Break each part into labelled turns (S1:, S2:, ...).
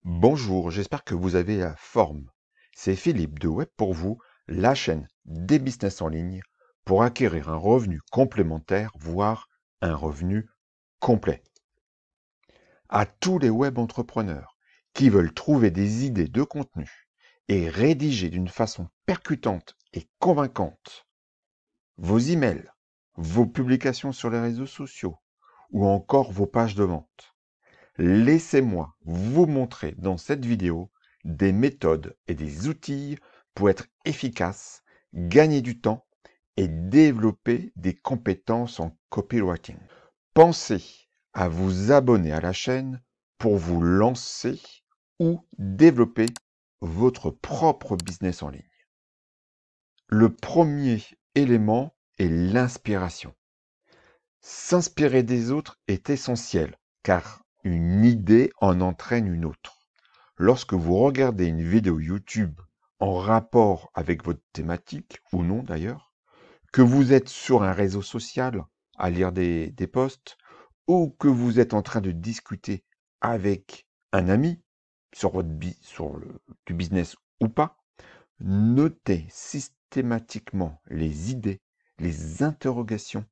S1: Bonjour, j'espère que vous avez la forme. C'est Philippe de Web pour vous, la chaîne des business en ligne pour acquérir un revenu complémentaire, voire un revenu complet. À tous les web entrepreneurs qui veulent trouver des idées de contenu et rédiger d'une façon percutante et convaincante vos emails, vos publications sur les réseaux sociaux ou encore vos pages de vente. Laissez-moi vous montrer dans cette vidéo des méthodes et des outils pour être efficace, gagner du temps et développer des compétences en copywriting. Pensez à vous abonner à la chaîne pour vous lancer ou développer votre propre business en ligne. Le premier élément est l'inspiration. S'inspirer des autres est essentiel, car une idée en entraîne une autre. Lorsque vous regardez une vidéo YouTube en rapport avec votre thématique, ou non d'ailleurs, que vous êtes sur un réseau social à lire des posts, ou que vous êtes en train de discuter avec un ami sur du business ou pas, notez systématiquement les idées, les interrogations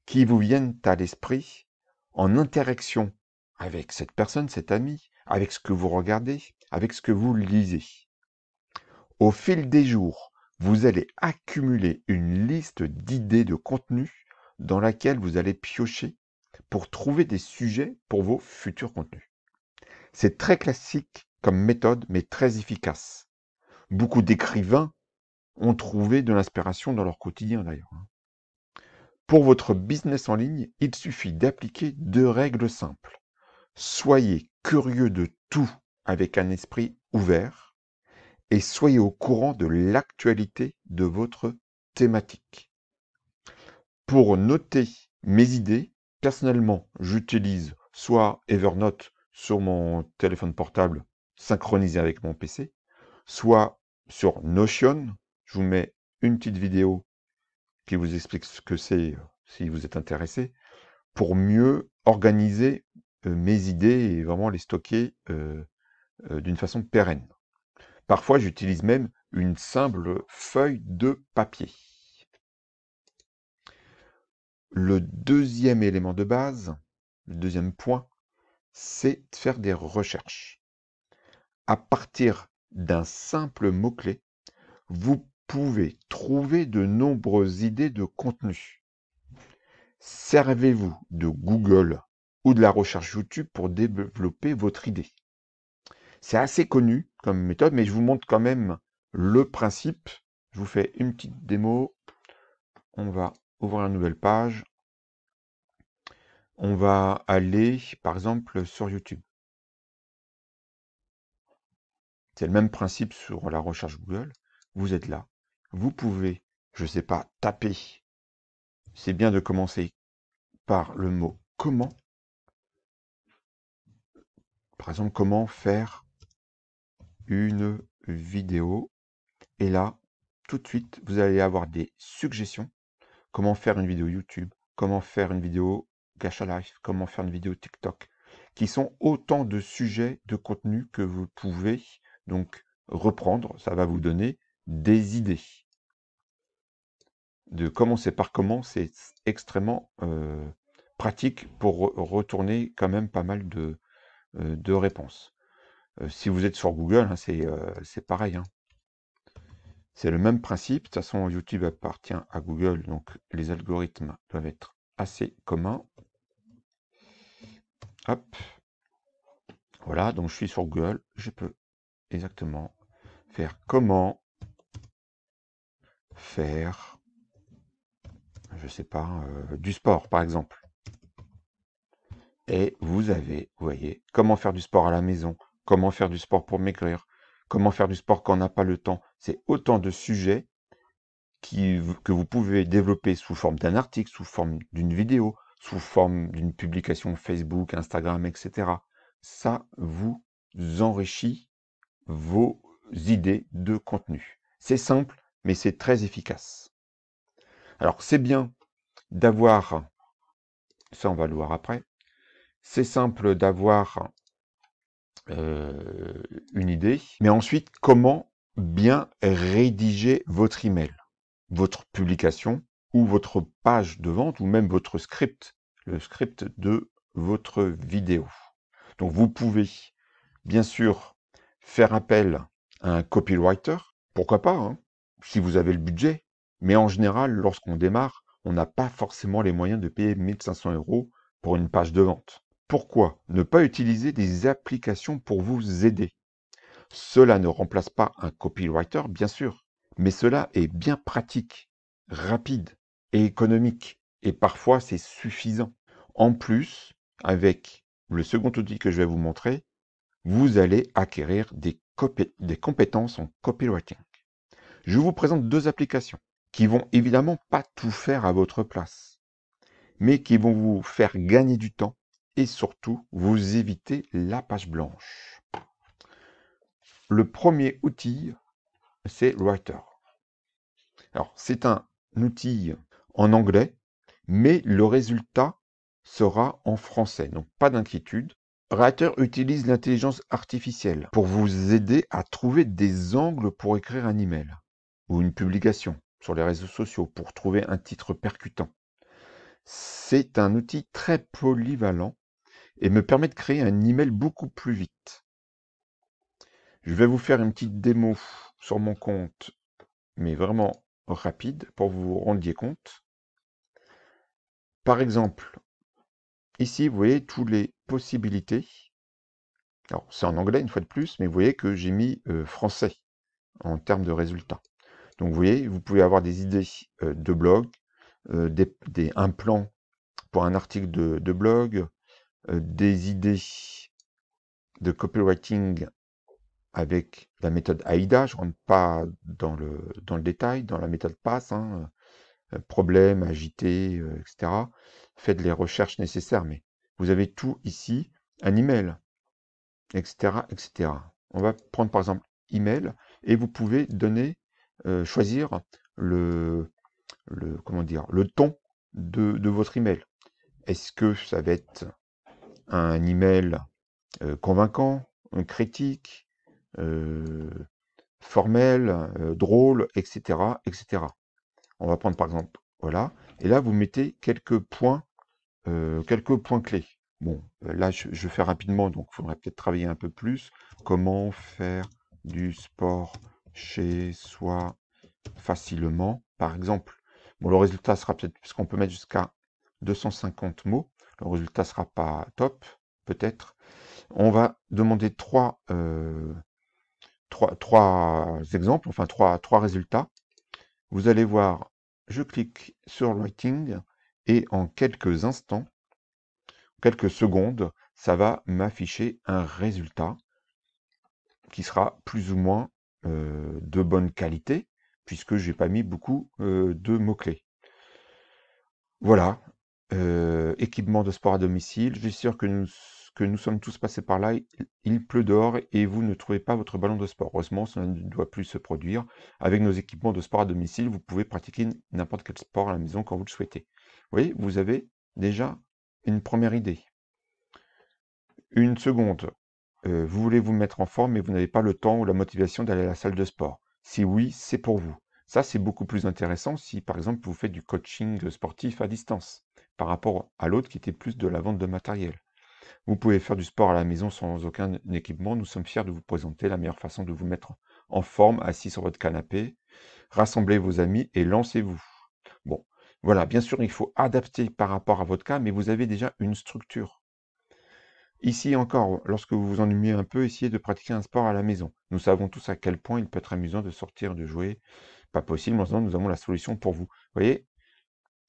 S1: qui vous viennent à l'esprit en interaction avec cette personne, cet ami, avec ce que vous regardez, avec ce que vous lisez. Au fil des jours, vous allez accumuler une liste d'idées de contenu dans laquelle vous allez piocher pour trouver des sujets pour vos futurs contenus. C'est très classique comme méthode, mais très efficace. Beaucoup d'écrivains ont trouvé de l'inspiration dans leur quotidien d'ailleurs. Pour votre business en ligne, il suffit d'appliquer 2 règles simples. Soyez curieux de tout avec un esprit ouvert et soyez au courant de l'actualité de votre thématique. Pour noter mes idées, personnellement, j'utilise soit Evernote sur mon téléphone portable synchronisé avec mon PC, soit sur Notion. Je vous mets une petite vidéo qui vous explique ce que c'est si vous êtes intéressé, pour mieux organiser mes idées et vraiment les stocker d'une façon pérenne. Parfois, j'utilise même une simple feuille de papier. Le deuxième élément de base, le deuxième point, c'est de faire des recherches. À partir d'un simple mot-clé, vous pouvez trouver de nombreuses idées de contenu. Servez-vous de Google ou de la recherche YouTube pour développer votre idée. C'est assez connu comme méthode, mais je vous montre quand même le principe. Je vous fais une petite démo. On va ouvrir une nouvelle page. On va aller, par exemple, sur YouTube. C'est le même principe sur la recherche Google. Vous êtes là. Vous pouvez, je ne sais pas, taper. C'est bien de commencer par le mot comment. Par exemple, comment faire une vidéo. Et là, tout de suite, vous allez avoir des suggestions. Comment faire une vidéo YouTube, comment faire une vidéo Gacha Life, comment faire une vidéo TikTok, qui sont autant de sujets de contenu que vous pouvez donc reprendre. Ça va vous donner des idées. De commencer par comment, c'est extrêmement pratique pour retourner quand même pas mal de réponses. Si vous êtes sur Google, hein, c'est pareil. Hein. C'est le même principe. De toute façon, YouTube appartient à Google, donc les algorithmes doivent être assez communs. Hop. Voilà, donc je suis sur Google. Je peux exactement faire comment faire, je sais pas, du sport, par exemple. Et vous avez, vous voyez, comment faire du sport à la maison, comment faire du sport pour maigrir, comment faire du sport quand on n'a pas le temps. C'est autant de sujets que vous pouvez développer sous forme d'un article, sous forme d'une vidéo, sous forme d'une publication Facebook, Instagram, etc. Ça vous enrichit vos idées de contenu. C'est simple, mais c'est très efficace. Alors, c'est bien d'avoir, ça on va le voir après, c'est simple d'avoir une idée. Mais ensuite, comment bien rédiger votre email, votre publication ou votre page de vente ou même votre script, le script de votre vidéo. Donc vous pouvez bien sûr faire appel à un copywriter, pourquoi pas, hein, si vous avez le budget. Mais en général, lorsqu'on démarre, on n'a pas forcément les moyens de payer 1500 € pour une page de vente. Pourquoi ne pas utiliser des applications pour vous aider? Cela ne remplace pas un copywriter, bien sûr, mais cela est bien pratique, rapide et économique. Et parfois, c'est suffisant. En plus, avec le second outil que je vais vous montrer, vous allez acquérir des compétences en copywriting. Je vous présente deux applications qui vont évidemment pas tout faire à votre place, mais qui vont vous faire gagner du temps et surtout vous éviter la page blanche. Le premier outil, c'est Writer. Alors, c'est un outil en anglais, mais le résultat sera en français, donc pas d'inquiétude. Writer utilise l'intelligence artificielle pour vous aider à trouver des angles pour écrire un email ou une publication sur les réseaux sociaux pour trouver un titre percutant. C'est un outil très polyvalent et me permet de créer un email beaucoup plus vite. Je vais vous faire une petite démo sur mon compte, mais vraiment rapide pour que vous vous rendiez compte. Par exemple, ici, vous voyez toutes les possibilités. Alors, c'est en anglais une fois de plus, mais vous voyez que j'ai mis français en termes de résultats. Donc, vous voyez, vous pouvez avoir des idées de blog, un plan pour un article de blog, des idées de copywriting avec la méthode AIDA. Je ne rentre pas dans le détail, dans la méthode PASS, hein, problème, agité, etc. Faites les recherches nécessaires, mais vous avez tout ici, un email, etc., etc. On va prendre par exemple email et vous pouvez donner, choisir comment dire, le ton de votre email. Est-ce que ça va être un email convaincant, critique, formel, drôle, etc., etc. On va prendre par exemple, voilà, et là vous mettez quelques points clés. Bon, là je fais rapidement, donc il faudrait peut-être travailler un peu plus. Comment faire du sport chez soi facilement, par exemple. Bon, le résultat sera peut-être, puisqu'on peut mettre jusqu'à 250 mots, le résultat sera pas top, peut-être. On va demander trois exemples, enfin trois résultats. Vous allez voir, je clique sur Writing et en quelques instants, quelques secondes, ça va m'afficher un résultat qui sera plus ou moins de bonne qualité, puisque j'ai pas mis beaucoup de mots-clés. Voilà, équipement de sport à domicile. Je suis sûr que nous sommes tous passés par là. Il pleut dehors et vous ne trouvez pas votre ballon de sport. Heureusement, ça ne doit plus se produire. Avec nos équipements de sport à domicile, vous pouvez pratiquer n'importe quel sport à la maison quand vous le souhaitez. Vous voyez, vous avez déjà une première idée. Une seconde, vous voulez vous mettre en forme, mais vous n'avez pas le temps ou la motivation d'aller à la salle de sport. Si oui, c'est pour vous. Ça, c'est beaucoup plus intéressant si, par exemple, vous faites du coaching sportif à distance, par rapport à l'autre qui était plus de la vente de matériel. Vous pouvez faire du sport à la maison sans aucun équipement. Nous sommes fiers de vous présenter la meilleure façon de vous mettre en forme, assis sur votre canapé. Rassemblez vos amis et lancez-vous. Bon, voilà, bien sûr, il faut adapter par rapport à votre cas, mais vous avez déjà une structure. Ici encore, lorsque vous vous ennuyez un peu, essayez de pratiquer un sport à la maison. Nous savons tous à quel point il peut être amusant de sortir, de jouer. Pas possible, maintenant nous avons la solution pour vous. Vous voyez,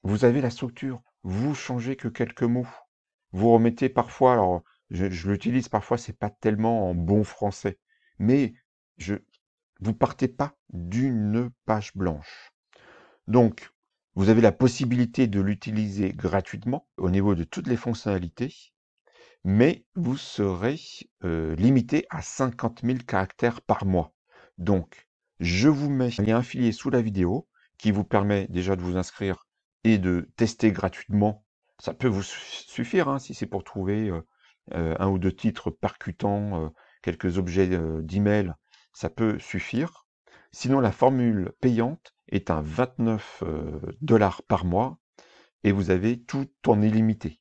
S1: vous avez la structure. Vous changez que quelques mots. Vous remettez parfois, alors je l'utilise parfois, c'est pas tellement en bon français, mais vous partez pas d'une page blanche. Donc, vous avez la possibilité de l'utiliser gratuitement au niveau de toutes les fonctionnalités, mais vous serez limité à 50 000 caractères par mois. Donc, je vous mets un lien affilié sous la vidéo qui vous permet déjà de vous inscrire et de tester gratuitement. Ça peut vous suffire hein, si c'est pour trouver un ou deux titres percutants quelques objets d'email, ça peut suffire. Sinon, la formule payante est à 29 $ par mois et vous avez tout en illimité.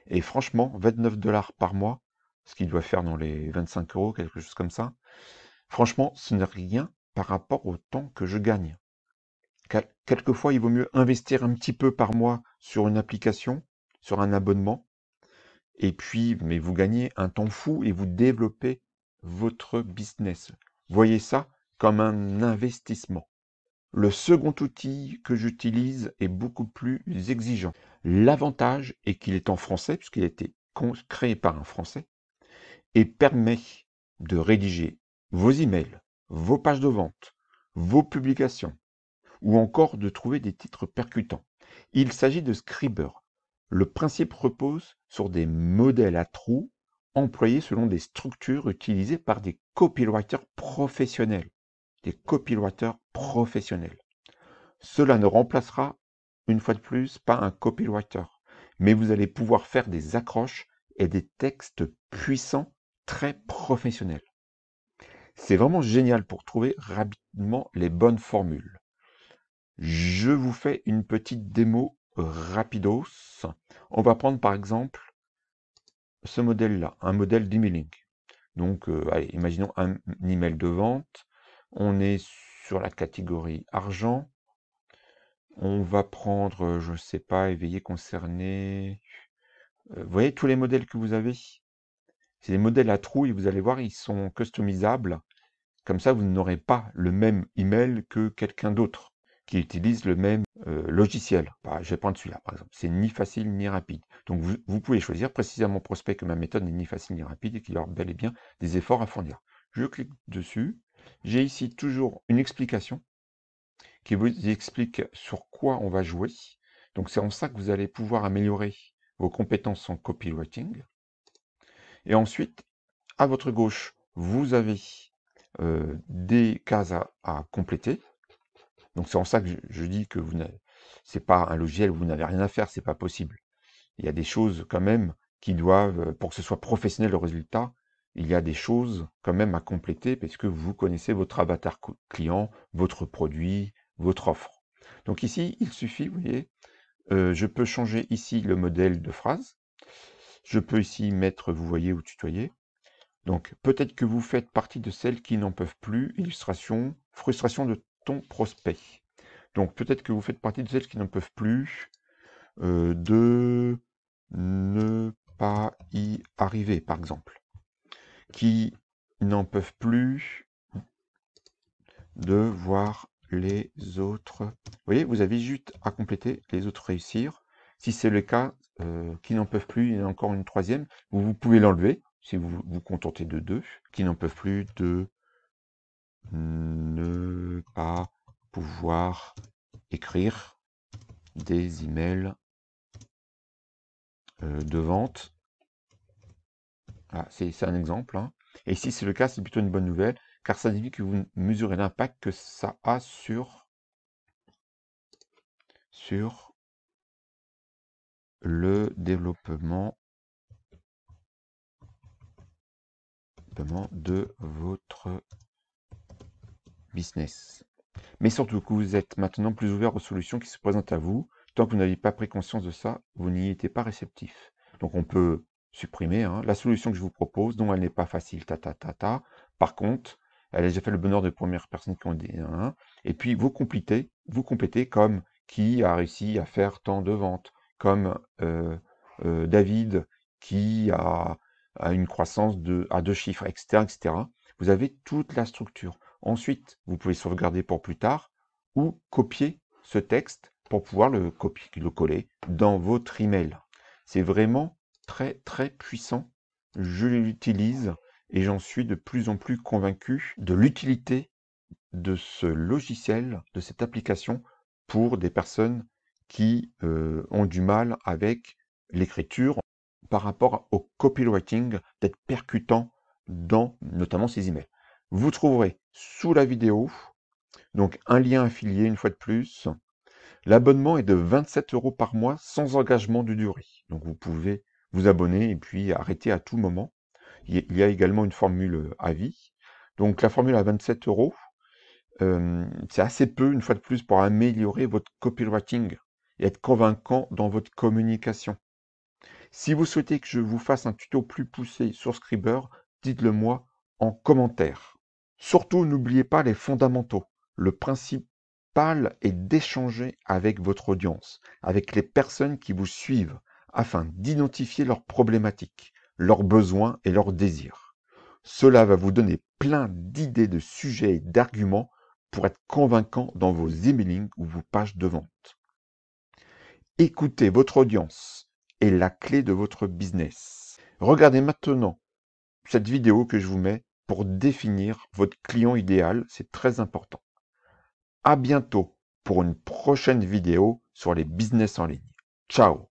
S1: Et franchement, 29 $ par mois, ce qui doit faire dans les 25 €, quelque chose comme ça, franchement, ce n'est rien par rapport au temps que je gagne. Quelquefois, il vaut mieux investir un petit peu par mois sur une application, sur un abonnement, et puis, mais vous gagnez un temps fou et vous développez votre business. Voyez ça comme un investissement. Le second outil que j'utilise est beaucoup plus exigeant. L'avantage est qu'il est en français, puisqu'il a été créé par un Français, et permet de rédiger vos emails, vos pages de vente, vos publications, ou encore de trouver des titres percutants. Il s'agit de Scriber. Le principe repose sur des modèles à trous employés selon des structures utilisées par des copywriters professionnels. Des copywriters professionnels. Cela ne remplacera, une fois de plus, pas un copywriter, mais vous allez pouvoir faire des accroches et des textes puissants, très professionnels. C'est vraiment génial pour trouver rapidement les bonnes formules. Je vous fais une petite démo rapidos. On va prendre par exemple ce modèle-là, un modèle d'emailing. Donc, allez, imaginons un email de vente. On est sur la catégorie argent. On va prendre, je ne sais pas, éveillé, concerné. Vous voyez tous les modèles que vous avez? C'est des modèles à trous et vous allez voir, ils sont customisables. Comme ça, vous n'aurez pas le même email que quelqu'un d'autre qui utilise le même logiciel. Je vais prendre celui-là, par exemple. C'est ni facile ni rapide. Donc, vous pouvez choisir précisément prospect que ma méthode n'est ni facile ni rapide et qu'il y aura bel et bien des efforts à fournir. Je clique dessus. J'ai ici toujours une explication qui vous explique sur quoi on va jouer. Donc, c'est en ça que vous allez pouvoir améliorer vos compétences en copywriting. Et ensuite, à votre gauche, vous avez des cases à compléter. Donc, c'est en ça que je dis que c'est pas un logiciel où vous n'avez rien à faire, c'est pas possible. Il y a des choses quand même qui doivent, pour que ce soit professionnel le résultat, il y a des choses quand même à compléter parce que vous connaissez votre avatar client, votre produit, votre offre. Donc ici, il suffit, vous voyez, je peux changer ici le modèle de phrase. Je peux ici mettre, vous voyez, ou tutoyer. Donc peut-être que vous faites partie de celles qui n'en peuvent plus. Illustration, frustration de ton prospect. Donc peut-être que vous faites partie de celles qui n'en peuvent plus de ne pas y arriver, par exemple. Qui n'en peuvent plus de voir les autres. Vous voyez, vous avez juste à compléter les autres réussir. Si c'est le cas, qui n'en peuvent plus, il y en a encore une troisième. Vous pouvez l'enlever si vous vous contentez de 2. Qui n'en peuvent plus de ne pas pouvoir écrire des emails de vente. Ah, c'est un exemple. Hein. Et si c'est le cas, c'est plutôt une bonne nouvelle, car ça signifie que vous mesurez l'impact que ça a sur le développement de votre business. Mais surtout que vous êtes maintenant plus ouvert aux solutions qui se présentent à vous. Tant que vous n'avez pas pris conscience de ça, vous n'y étiez pas réceptif. Donc on peut supprimer la solution que je vous propose, dont elle n'est pas facile, Par contre, elle a déjà fait le bonheur de premières personnes qui ont dit et puis vous complétez comme qui a réussi à faire tant de ventes, comme David qui a une croissance à 2 chiffres, etc., etc. Vous avez toute la structure. Ensuite, vous pouvez sauvegarder pour plus tard ou copier ce texte pour pouvoir le coller dans votre email. C'est vraiment très très puissant. Je l'utilise et j'en suis de plus en plus convaincu de l'utilité de ce logiciel, de cette application pour des personnes qui ont du mal avec l'écriture par rapport au copywriting, d'être percutant dans notamment ces emails. Vous trouverez sous la vidéo donc un lien affilié une fois de plus. L'abonnement est de 27 € par mois sans engagement de durée. Donc vous pouvez vous abonner et puis arrêter à tout moment. Il y a également une formule à vie. Donc la formule à 27 euros, c'est assez peu, une fois de plus, pour améliorer votre copywriting et être convaincant dans votre communication. Si vous souhaitez que je vous fasse un tuto plus poussé sur Scriber, dites-le moi en commentaire. Surtout, n'oubliez pas les fondamentaux. Le principal est d'échanger avec votre audience, avec les personnes qui vous suivent, afin d'identifier leurs problématiques, leurs besoins et leurs désirs. Cela va vous donner plein d'idées de sujets et d'arguments pour être convaincant dans vos emailing ou vos pages de vente. Écoutez votre audience est la clé de votre business. Regardez maintenant cette vidéo que je vous mets pour définir votre client idéal, c'est très important. À bientôt pour une prochaine vidéo sur les business en ligne. Ciao!